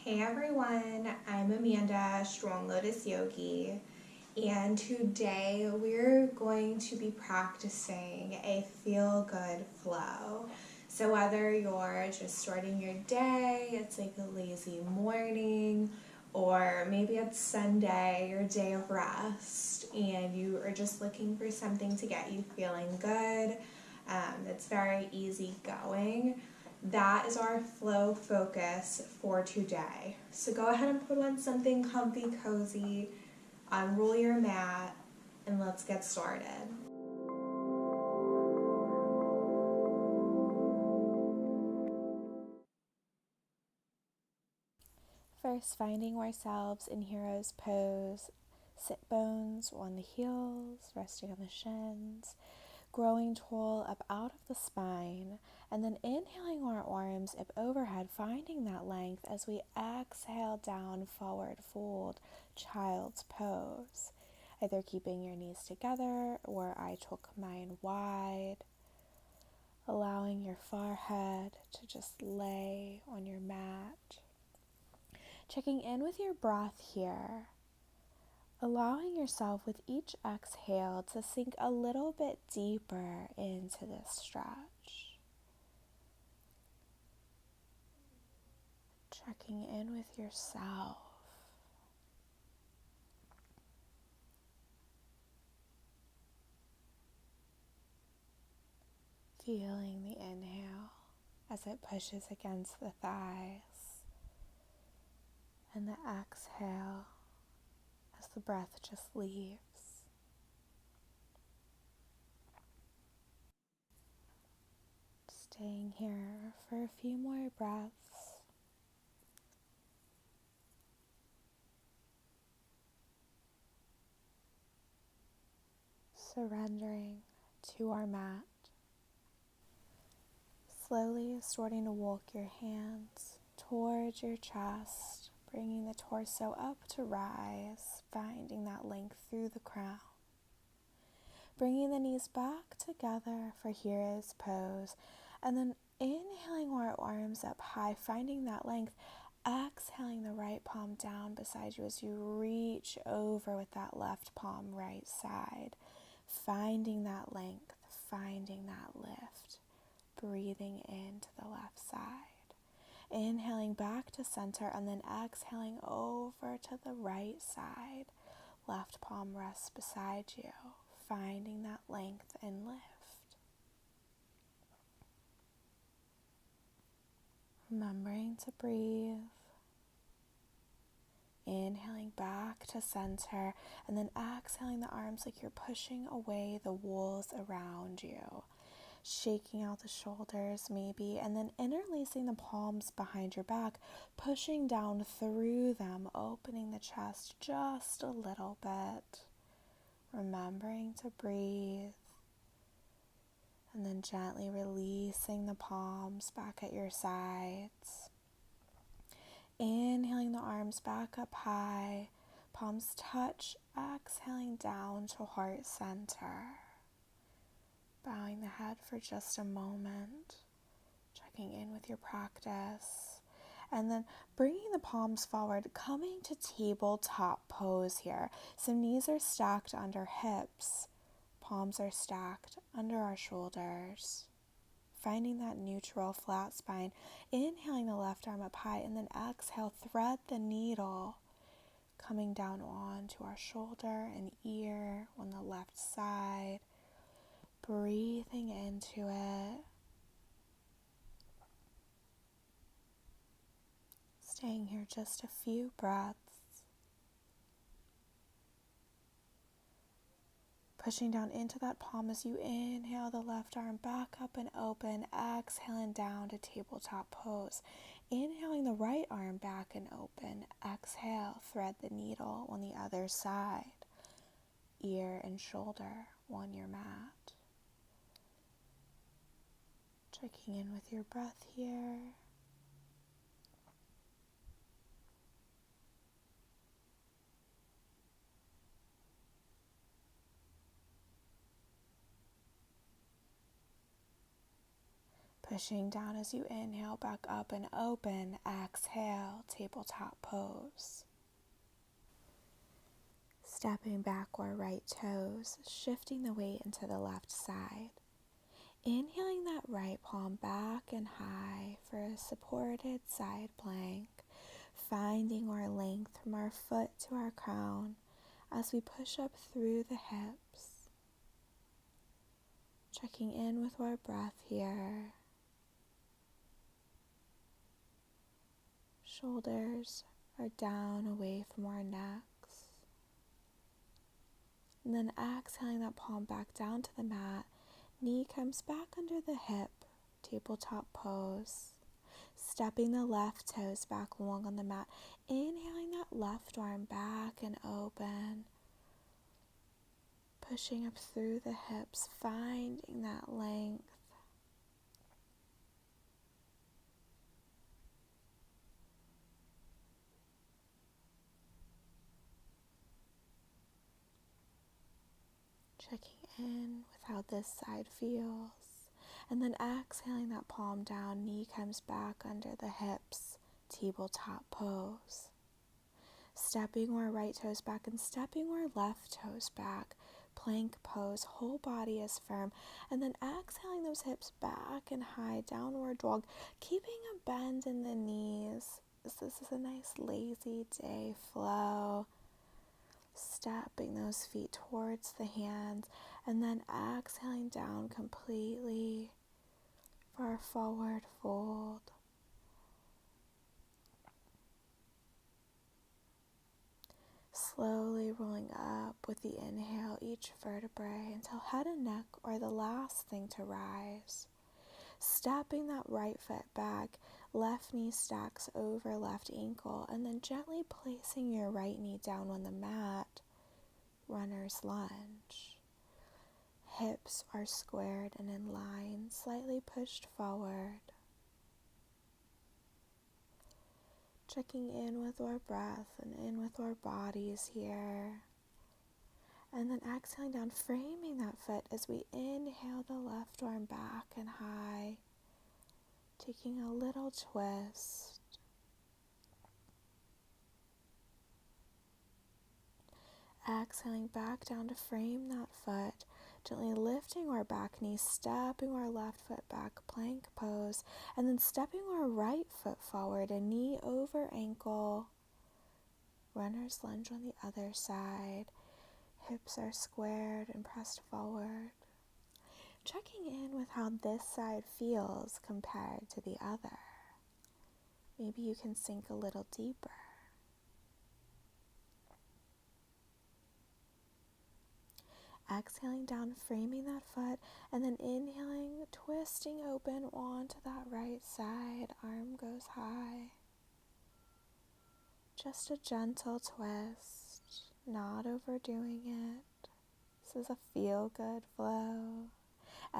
Hey everyone, I'm Amanda, Strong Lotus Yogi, and today we're going to be practicing a feel-good flow. So whether you're just starting your day, it's like a lazy morning, or maybe it's Sunday, your day of rest, and you are just looking for something to get you feeling good, that's very easy going. That is our flow focus for today. So go ahead and put on something comfy, cozy, unroll your mat, and let's get started. First, finding ourselves in hero's pose, sit bones on the heels, resting on the shins, growing tall up out of the spine, and then inhaling our arms up overhead, finding that length as we exhale down, forward fold, child's pose. Either keeping your knees together or I took mine wide, allowing your forehead to just lay on your mat. Checking in with your breath here, allowing yourself with each exhale to sink a little bit deeper into this stretch. Checking in with yourself. Feeling the inhale as it pushes against the thighs, and the exhale as the breath just leaves. Staying here for a few more breaths. Surrendering to our mat. Slowly starting to walk your hands towards your chest, bringing the torso up to rise, finding that length through the crown. Bringing the knees back together for hero's pose, and then inhaling our arms up high, finding that length. Exhaling the right palm down beside you as you reach over with that left palm right side, finding that length, finding that lift. Breathing into the left side. Inhaling back to center and then exhaling over to the right side. Left palm rests beside you, finding that length and lift. Remembering to breathe. Inhaling back to center and then exhaling the arms like you're pushing away the walls around you. Shaking out the shoulders maybe, and then interlacing the palms behind your back, pushing down through them, opening the chest just a little bit. Remembering to breathe, and then gently releasing the palms back at your sides. Inhaling the arms back up high, palms touch, exhaling down to heart center. Bowing the head for just a moment, checking in with your practice, and then bringing the palms forward, coming to tabletop pose here. So knees are stacked under hips, palms are stacked under our shoulders. Finding that neutral flat spine, inhaling the left arm up high, and then exhale, thread the needle, coming down onto our shoulder and ear on the left side. Breathing into it. Staying here just a few breaths. Pushing down into that palm as you inhale the left arm back up and open. Exhaling down to tabletop pose. Inhaling the right arm back and open. Exhale, thread the needle on the other side. Ear and shoulder on your mat. Checking in with your breath here. Pushing down as you inhale, back up and open. Exhale, tabletop pose. Stepping back or right toes, shifting the weight into the left side. Inhaling that right palm back and high for a supported side plank. Finding our length from our foot to our crown as we push up through the hips. Checking in with our breath here. Shoulders are down away from our necks. And then exhaling that palm back down to the mat. Knee comes back under the hip, tabletop pose. Stepping the left toes back long on the mat. Inhaling that left arm back and open. Pushing up through the hips, finding that length. Checking in with how this side feels. And then exhaling that palm down, knee comes back under the hips, tabletop pose. Stepping our right toes back and stepping our left toes back, plank pose, whole body is firm. And then exhaling those hips back and high, downward dog, keeping a bend in the knees. This is a nice lazy day flow. Stepping those feet towards the hands and then exhaling down completely for our forward fold. Slowly rolling up with the inhale each vertebrae until head and neck are the last thing to rise. Stepping that right foot back, left knee stacks over left ankle, and then gently placing your right knee down on the mat, runner's lunge. Hips are squared and in line, slightly pushed forward. Checking in with our breath and in with our bodies here. And then exhaling down, framing that foot as we inhale the left arm back and high. Taking a little twist. Exhaling back down to frame that foot. Gently lifting our back knee, stepping our left foot back, plank pose, and then stepping our right foot forward, a knee over ankle. Runner's lunge on the other side. Hips are squared and pressed forward. Checking in with how this side feels compared to the other. Maybe you can sink a little deeper. Exhaling down, framing that foot, and then inhaling, twisting open onto that right side. Arm goes high. Just a gentle twist, not overdoing it. This is a feel-good flow.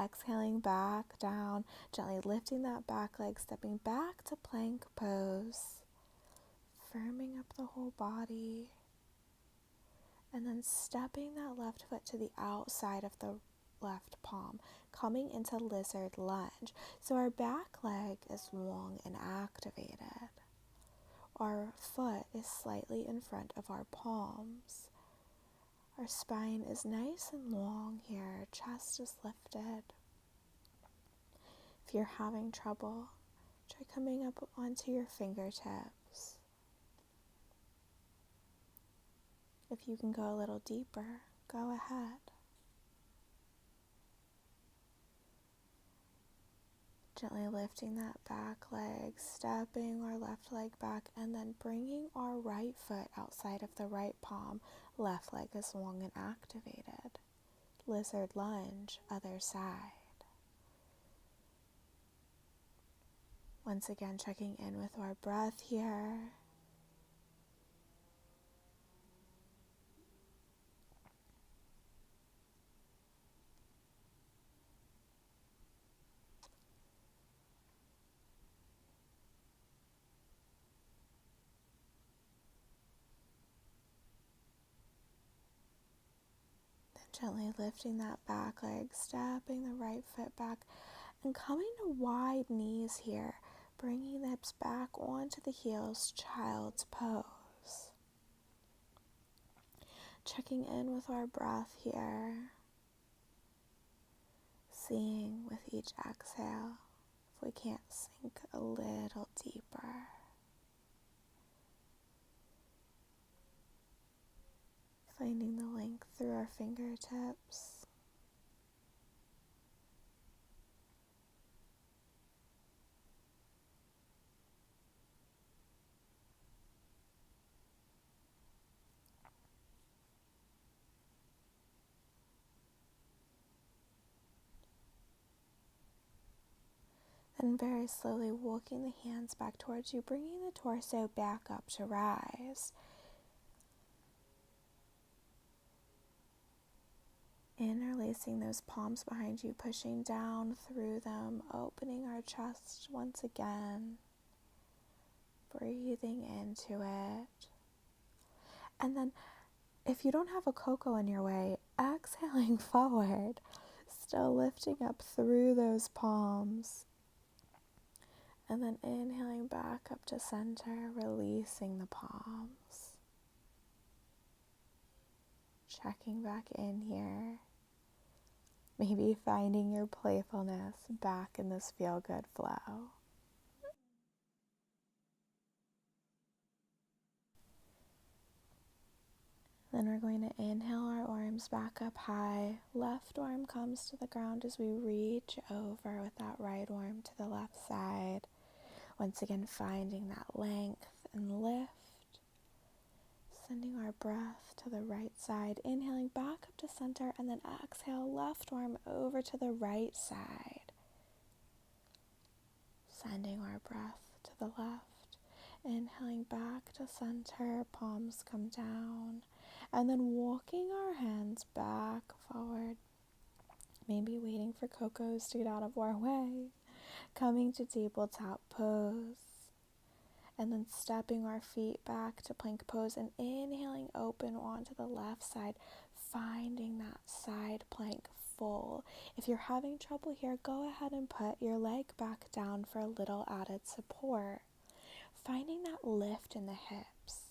Exhaling back down, gently lifting that back leg, stepping back to plank pose. Firming up the whole body. And then stepping that left foot to the outside of the left palm, coming into lizard lunge. So our back leg is long and activated. Our foot is slightly in front of our palms. Our spine is nice and long here, chest is lifted. If you're having trouble, try coming up onto your fingertips. If you can go a little deeper, go ahead. Gently lifting that back leg, stepping our left leg back, and then bringing our right foot outside of the right palm. Left leg is long and activated. Lizard lunge, other side. Once again, checking in with our breath here. Gently lifting that back leg, stepping the right foot back, And coming to wide knees here, bringing the hips back onto the heels, child's pose. Checking in with our breath here, seeing with each exhale if we can't sink a little deeper. Finding the length through our fingertips. And very slowly walking the hands back towards you, bringing the torso back up to rise. Interlacing those palms behind you, pushing down through them, opening our chest once again. Breathing into it. And then, if you don't have a Coco in your way, exhaling forward, still lifting up through those palms. And then inhaling back up to center, releasing the palms. Checking back in here. Maybe finding your playfulness back in this feel-good flow. Then we're going to inhale our arms back up high. Left arm comes to the ground as we reach over with that right arm to the left side. Once again, finding that length and lift. Sending our breath to the right side. Inhaling back up to center, and then exhale, left arm over to the right side. Sending our breath to the left. Inhaling back to center, palms come down. And then walking our hands back forward. Maybe waiting for Coco's to get out of our way. Coming to tabletop pose. And then stepping our feet back to plank pose and inhaling open onto the left side, finding that side plank full. If you're having trouble here, go ahead and put your leg back down for a little added support. Finding that lift in the hips.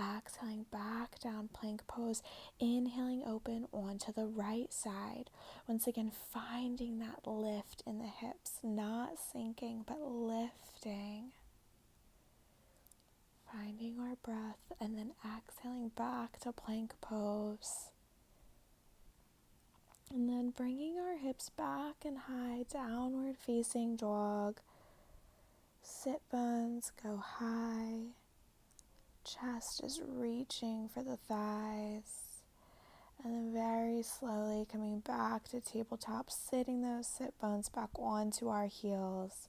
Exhaling back down plank pose, inhaling open onto the right side. Once again, finding that lift in the hips, not sinking but lifting. Finding our breath and then exhaling back to plank pose. And then bringing our hips back and high, downward facing dog. Sit bones go high. Chest is reaching for the thighs. And then very slowly coming back to tabletop, sitting those sit bones back onto our heels.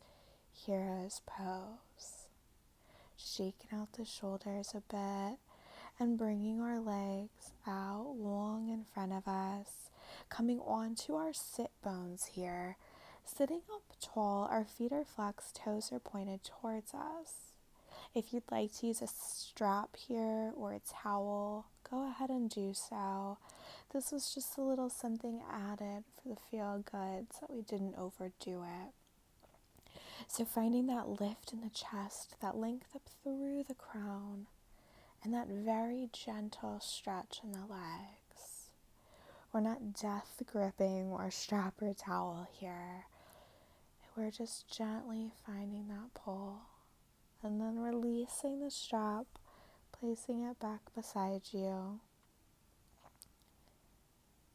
Hero's pose. Shaking out the shoulders a bit and bringing our legs out long in front of us. Coming onto our sit bones here. Sitting up tall, our feet are flexed, toes are pointed towards us. If you'd like to use a strap here or a towel, go ahead and do so. This was just a little something added for the feel good so that we didn't overdo it. So finding that lift in the chest, that length up through the crown, and that very gentle stretch in the legs. We're not death gripping or strap or towel here. We're just gently finding that pull, and then releasing the strap, placing it back beside you.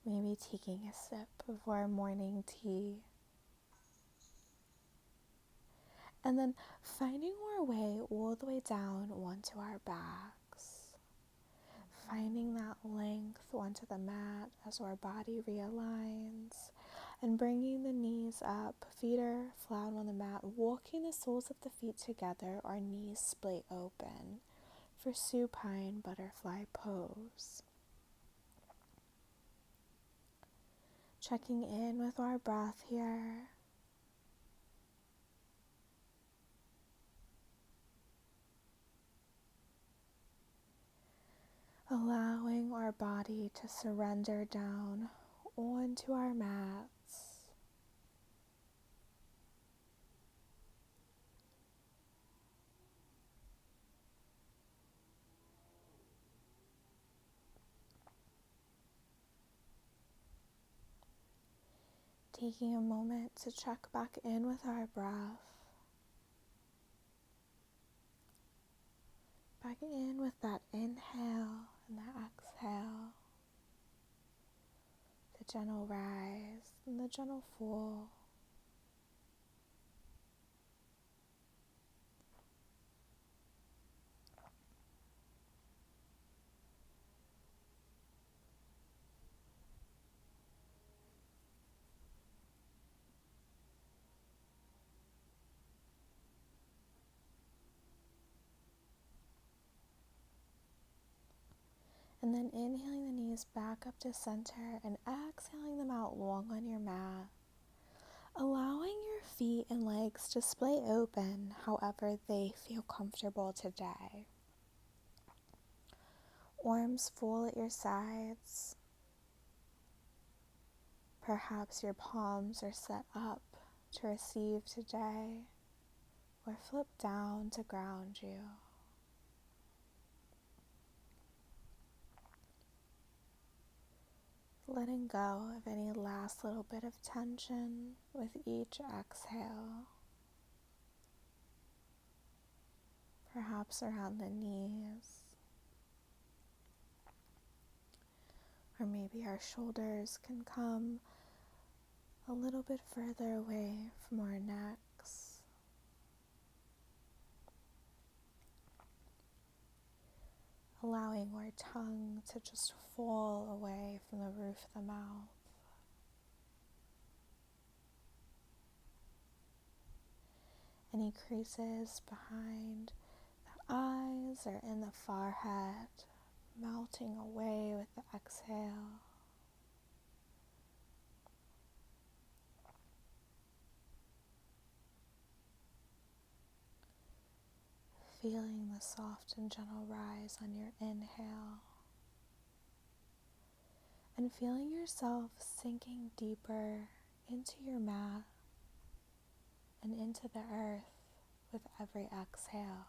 Maybe taking a sip of our morning tea. And then finding our way all the way down onto our backs. Finding that length onto the mat as our body realigns. And bringing the knees up, feet are flat on the mat. Walking the soles of the feet together, our knees split open for supine butterfly pose. Checking in with our breath here. Allowing our body to surrender down onto our mats. taking a moment to check back in with our breath. Back in with that inhale and that exhale. The gentle rise and the gentle fall. And then inhaling the knees back up to center and exhaling them out long on your mat. Allowing your feet and legs to splay open however they feel comfortable today. Arms full at your sides. Perhaps your palms are set up to receive today or flip down to ground you. Letting go of any last little bit of tension with each exhale. Perhaps around the knees. Or maybe our shoulders can come a little bit further away from our necks. Allowing our tongue to just fall away from the roof of the mouth. Any creases behind the eyes or in the forehead, melting away with the exhale. Feeling the soft and gentle rise on your inhale. And feeling yourself sinking deeper into your mat and into the earth with every exhale.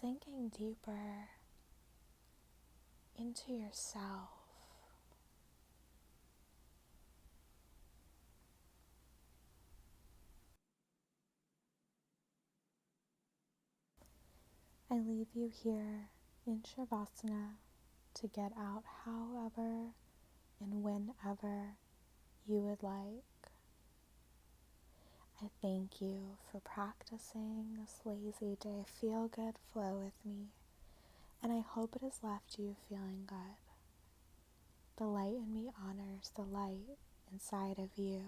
Sinking deeper into yourself. I leave you here in Shavasana to get out however and whenever you would like. I thank you for practicing this lazy day feel-good flow with me, and I hope it has left you feeling good. The light in me honors the light inside of you.